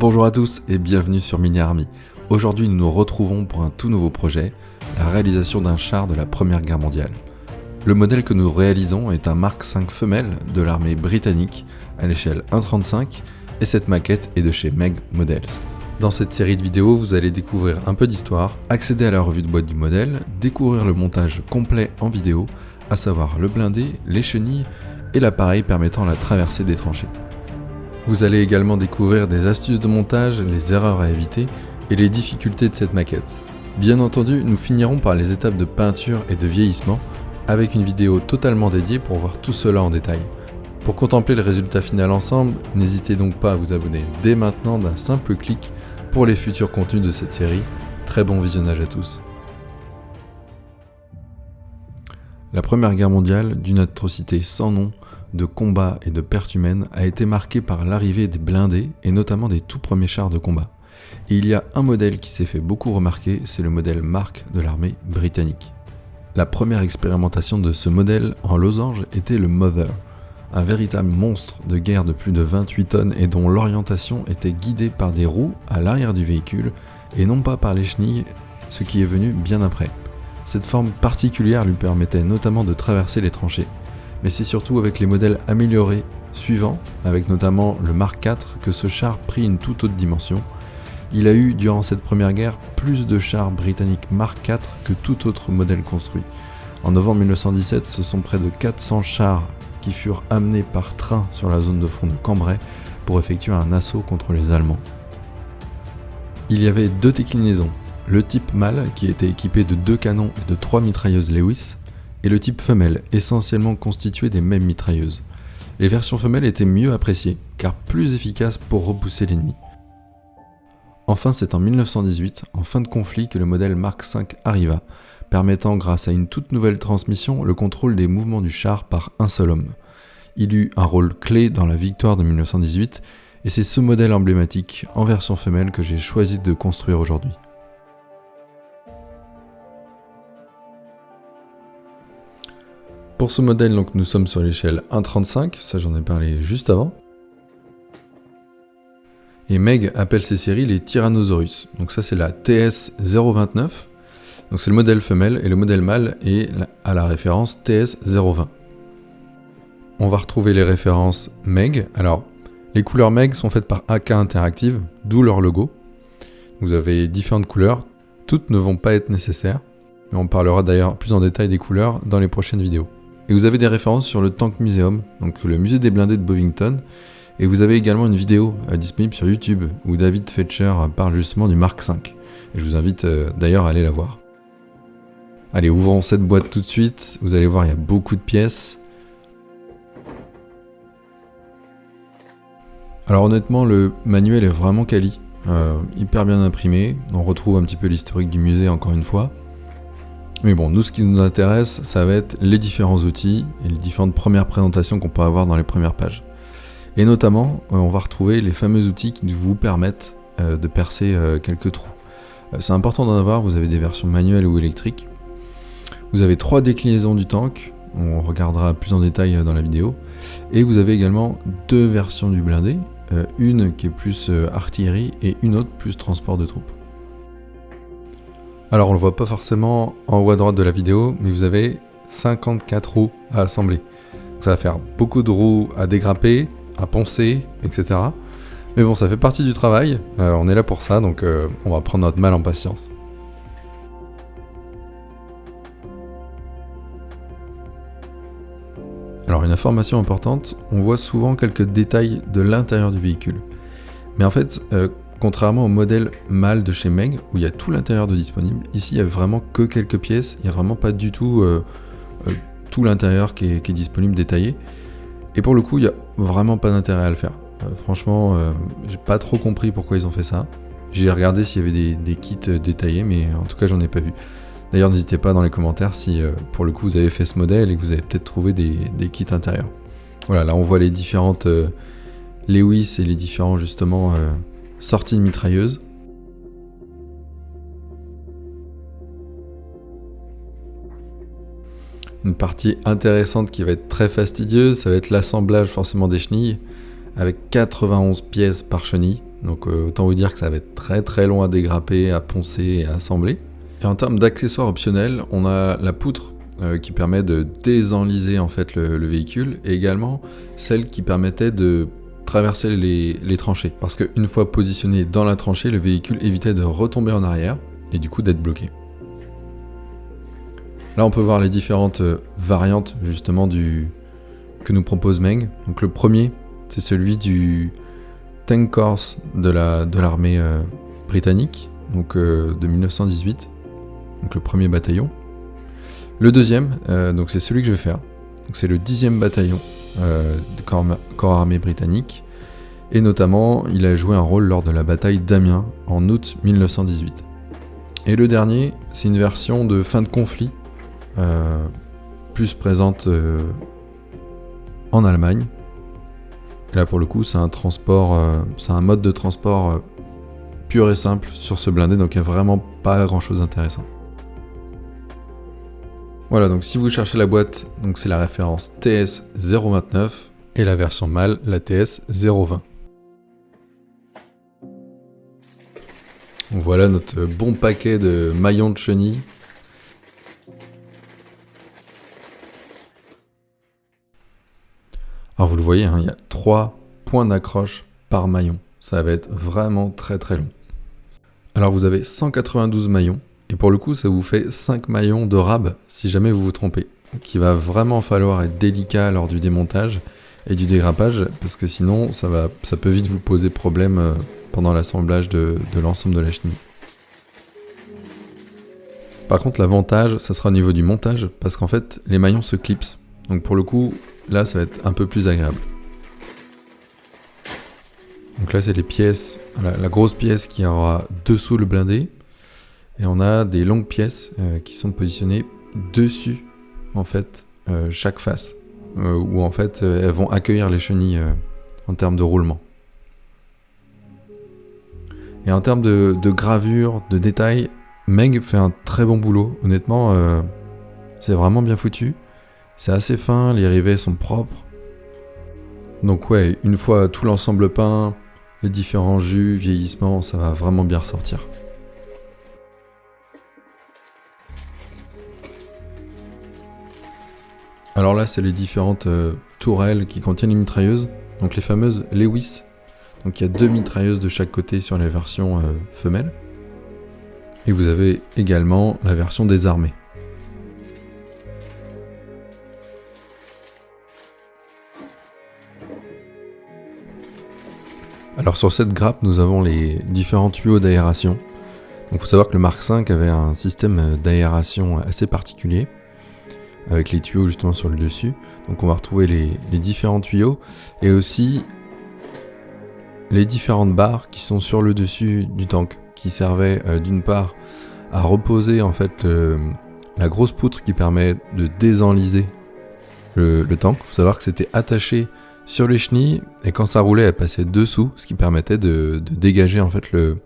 Bonjour à tous et bienvenue sur Mini Army. Aujourd'hui nous nous retrouvons pour un tout nouveau projet, la réalisation d'un char de la Première Guerre mondiale. Le modèle que nous réalisons est un Mark V femelle de l'armée britannique à l'échelle 1/35 et cette maquette est de chez Meg Models. Dans cette série de vidéos, vous allez découvrir un peu d'histoire, accéder à la revue de boîte du modèle, découvrir le montage complet en vidéo, à savoir le blindé, les chenilles et l'appareil permettant la traversée des tranchées. Vous allez également découvrir des astuces de montage, les erreurs à éviter et les difficultés de cette maquette. Bien entendu, nous finirons par les étapes de peinture et de vieillissement avec une vidéo totalement dédiée pour voir tout cela en détail. Pour contempler le résultat final ensemble, n'hésitez donc pas à vous abonner dès maintenant d'un simple clic pour les futurs contenus de cette série. Très bon visionnage à tous. La Première Guerre mondiale, d'une atrocité sans nom, de combats et de pertes humaines, a été marquée par l'arrivée des blindés et notamment des tout premiers chars de combat. Et il y a un modèle qui s'est fait beaucoup remarquer, c'est le modèle Mark de l'armée britannique. La première expérimentation de ce modèle en losange était le Mother, un véritable monstre de guerre de plus de 28 tonnes et dont l'orientation était guidée par des roues à l'arrière du véhicule et non pas par les chenilles, ce qui est venu bien après. Cette forme particulière lui permettait notamment de traverser les tranchées. Mais c'est surtout avec les modèles améliorés suivants, avec notamment le Mark IV, que ce char prit une toute autre dimension. Il a eu, durant cette première guerre, plus de chars britanniques Mark IV que tout autre modèle construit. En novembre 1917, ce sont près de 400 chars qui furent amenés par train sur la zone de front de Cambrai pour effectuer un assaut contre les Allemands. Il y avait deux déclinaisons, le type mâle qui était équipé de 2 canons et de 3 mitrailleuses Lewis, et le type femelle, essentiellement constitué des mêmes mitrailleuses. Les versions femelles étaient mieux appréciées, car plus efficaces pour repousser l'ennemi. Enfin, c'est en 1918, en fin de conflit, que le modèle Mark V arriva, permettant grâce à une toute nouvelle transmission le contrôle des mouvements du char par un seul homme. Il eut un rôle clé dans la victoire de 1918, et c'est ce modèle emblématique en version femelle que j'ai choisi de construire aujourd'hui. Pour ce modèle, donc, nous sommes sur l'échelle 1/35, ça j'en ai parlé juste avant. Et Meg appelle ces séries les Tyrannosaurus. Donc ça c'est la TS029, donc c'est le modèle femelle et le modèle mâle est à la référence TS020. On va retrouver les références Meg. Alors, les couleurs Meg sont faites par AK Interactive, d'où leur logo. Vous avez différentes couleurs, toutes ne vont pas être nécessaires, mais on parlera d'ailleurs plus en détail des couleurs dans les prochaines vidéos. Et vous avez des références sur le Tank Museum, donc le musée des blindés de Bovington, et vous avez également une vidéo disponible sur YouTube où David Fetcher parle justement du Mark V. Et je vous invite d'ailleurs à aller la voir. Allez, ouvrons cette boîte tout de suite, vous allez voir il y a beaucoup de pièces. Alors honnêtement le manuel est vraiment quali, hyper bien imprimé, on retrouve un petit peu l'historique du musée encore une fois. Mais bon, nous ce qui nous intéresse, ça va être les différents outils et les différentes premières présentations qu'on peut avoir dans les premières pages. Et notamment, on va retrouver les fameux outils qui vous permettent de percer quelques trous. C'est important d'en avoir, vous avez des versions manuelles ou électriques. Vous avez 3 déclinaisons du tank, on regardera plus en détail dans la vidéo. Et vous avez également 2 versions du blindé, une qui est plus artillerie et une autre plus transport de troupes. Alors on le voit pas forcément en haut à droite de la vidéo, mais vous avez 54 roues à assembler. Donc ça va faire beaucoup de roues à dégrapper, à poncer, etc. Mais bon, ça fait partie du travail, on est là pour ça, donc on va prendre notre mal en patience. Alors une information importante, on voit souvent quelques détails de l'intérieur du véhicule. Mais en fait, contrairement au modèle mâle de chez Meg, où il y a tout l'intérieur de disponible, ici il n'y a vraiment que quelques pièces, il n'y a vraiment pas du tout tout l'intérieur qui est disponible détaillé. Et pour le coup, il n'y a vraiment pas d'intérêt à le faire. Franchement, j'ai pas trop compris pourquoi ils ont fait ça. J'ai regardé s'il y avait des kits détaillés, mais en tout cas j'en ai pas vu. D'ailleurs, n'hésitez pas dans les commentaires si pour le coup vous avez fait ce modèle et que vous avez peut-être trouvé des kits intérieurs. Voilà, là on voit les différentes Lewis et les différents justement sortie de mitrailleuse. Une partie intéressante qui va être très fastidieuse, ça va être l'assemblage forcément des chenilles, avec 91 pièces par chenille. Donc autant vous dire que ça va être très très long à dégrapper, à poncer et à assembler. Et en termes d'accessoires optionnels, on a la poutre qui permet de désenliser en fait le véhicule, et également celle qui permettait de traverser les tranchées. Parce qu'une fois positionné dans la tranchée, le véhicule évitait de retomber en arrière et du coup d'être bloqué. Là on peut voir les différentes variantes justement que nous propose Meng. Donc le premier, c'est celui du Tank Corps de l'armée britannique, donc de 1918, donc le premier bataillon. Le deuxième, donc c'est celui que je vais faire. Donc c'est le 10e bataillon du corps armé britannique, et notamment il a joué un rôle lors de la bataille d'Amiens en août 1918. Et le dernier, c'est une version de fin de conflit, plus présente en Allemagne. Et là pour le coup c'est un transport, c'est un mode de transport pur et simple sur ce blindé, donc il n'y a vraiment pas grand chose d'intéressant. Voilà, donc si vous cherchez la boîte, donc c'est la référence TS029 et la version mâle, la TS020. Donc voilà notre bon paquet de maillons de chenilles. Alors vous le voyez, il y a 3 points d'accroche par maillon. Ça va être vraiment très très long. Alors vous avez 192 maillons. Et pour le coup, ça vous fait 5 maillons de rab si jamais vous vous trompez. Donc il va vraiment falloir être délicat lors du démontage et du dérapage, parce que sinon ça peut vite vous poser problème pendant l'assemblage de l'ensemble de la chenille. Par contre l'avantage, ça sera au niveau du montage, parce qu'en fait les maillons se clipsent. Donc pour le coup, là ça va être un peu plus agréable. Donc là c'est les pièces, la grosse pièce qui aura dessous le blindé. Et on a des longues pièces qui sont positionnées dessus, en fait, chaque face, où en fait elles vont accueillir les chenilles en termes de roulement. Et en termes de gravure, de détails, Meng fait un très bon boulot. Honnêtement, c'est vraiment bien foutu. C'est assez fin, les rivets sont propres. Donc ouais, une fois tout l'ensemble peint, les différents jus, vieillissements, ça va vraiment bien ressortir. Alors là, c'est les différentes tourelles qui contiennent une mitrailleuse, donc les fameuses Lewis. Donc il y a 2 mitrailleuses de chaque côté sur les versions femelles. Et vous avez également la version désarmée. Alors sur cette grappe, nous avons les différents tuyaux d'aération. Donc il faut savoir que le Mark V avait un système d'aération assez particulier, avec les tuyaux justement sur le dessus. Donc on va retrouver les différents tuyaux et aussi les différentes barres qui sont sur le dessus du tank, qui servaient d'une part à reposer en fait la grosse poutre qui permet de désenliser le tank. Il faut savoir que c'était attaché sur les chenilles et quand ça roulait elle passait dessous, ce qui permettait de dégager en fait le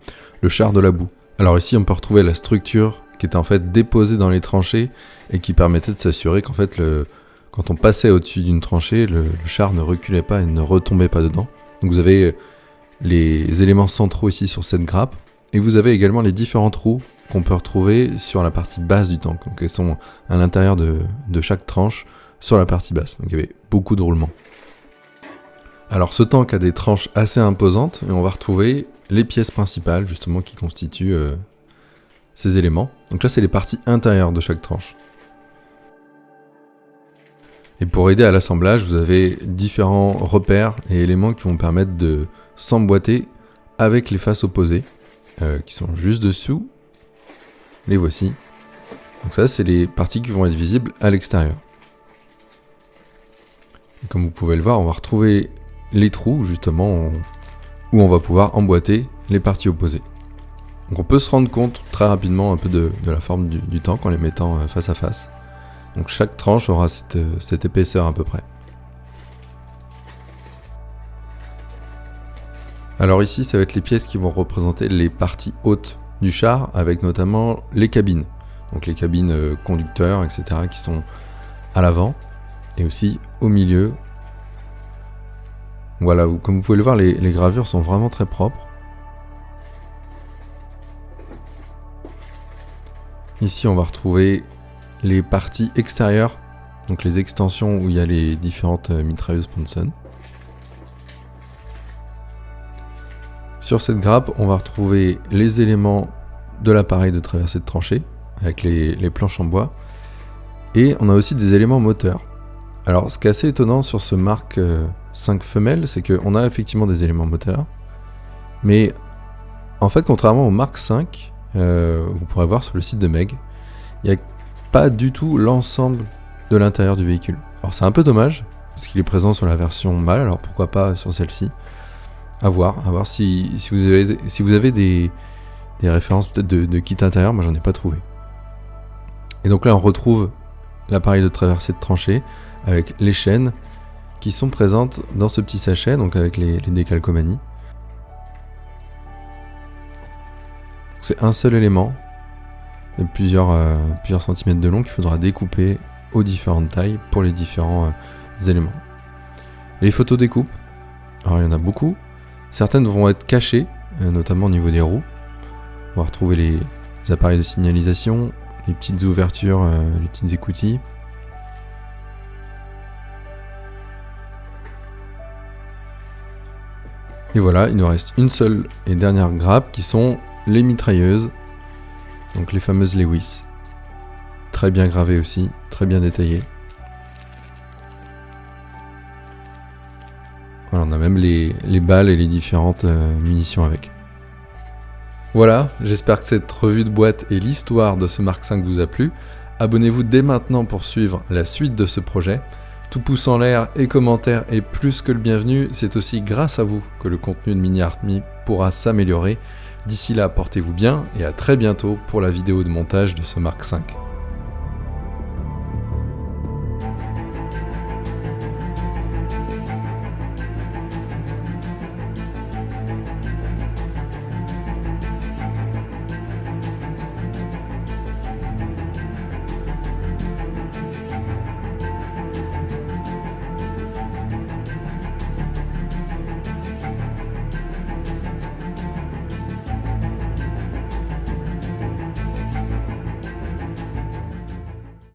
char de la boue. Alors ici on peut retrouver la structure qui était en fait déposée dans les tranchées et qui permettait de s'assurer qu'en fait quand on passait au-dessus d'une tranchée, le char ne reculait pas et ne retombait pas dedans. Donc vous avez les éléments centraux ici sur cette grappe et vous avez également les différentes roues qu'on peut retrouver sur la partie basse du tank. Donc elles sont à l'intérieur de chaque tranche sur la partie basse. Donc il y avait beaucoup de roulement. Alors ce tank a des tranches assez imposantes et on va retrouver les pièces principales justement qui constituent ces éléments. Donc là c'est les parties intérieures de chaque tranche. Et pour aider à l'assemblage, vous avez différents repères et éléments qui vont permettre de s'emboîter avec les faces opposées, qui sont juste dessous. Les voici. Donc ça c'est les parties qui vont être visibles à l'extérieur. Et comme vous pouvez le voir, on va retrouver les trous justement où on va pouvoir emboîter les parties opposées. Donc on peut se rendre compte très rapidement un peu de la forme du tank en les mettant face à face. Donc chaque tranche aura cette épaisseur à peu près. Alors ici ça va être les pièces qui vont représenter les parties hautes du char avec notamment les cabines. Donc les cabines conducteurs etc. qui sont à l'avant et aussi au milieu. Voilà, comme vous pouvez le voir, les gravures sont vraiment très propres. Ici, on va retrouver les parties extérieures, donc les extensions où il y a les différentes mitrailleuses Ponson. Sur cette grappe, on va retrouver les éléments de l'appareil de traversée de tranchée, avec les planches en bois, et on a aussi des éléments moteurs. Alors, ce qui est assez étonnant sur ce Mark 5 femelle, c'est qu'on a effectivement des éléments moteurs, mais en fait, contrairement au Mark 5, vous pourrez voir sur le site de Meg, il n'y a pas du tout l'ensemble de l'intérieur du véhicule. Alors c'est un peu dommage, parce qu'il est présent sur la version mâle, alors pourquoi pas sur celle-ci. À voir si vous avez des références peut-être de kit intérieur, moi j'en ai pas trouvé. Et donc là on retrouve l'appareil de traversée de tranchée avec les chaînes qui sont présentes dans ce petit sachet, donc avec les décalcomanies. C'est un seul élément, de plusieurs centimètres de long qu'il faudra découper aux différentes tailles pour les différents éléments. Et les photos découpes, alors il y en a beaucoup. Certaines vont être cachées, notamment au niveau des roues. On va retrouver les appareils de signalisation, les petites ouvertures, les petites écoutilles. Et voilà, il nous reste une seule et dernière grappe qui sont les mitrailleuses, donc les fameuses Lewis. Très bien gravées aussi, très bien détaillées. Voilà, on a même les balles et les différentes munitions avec. Voilà, j'espère que cette revue de boîte et l'histoire de ce Mark 5 vous a plu. Abonnez-vous dès maintenant pour suivre la suite de ce projet. Tout pouce en l'air et commentaires est plus que le bienvenu. C'est aussi grâce à vous que le contenu de Mini Army pourra s'améliorer. D'ici là, portez-vous bien et à très bientôt pour la vidéo de montage de ce Mark 5.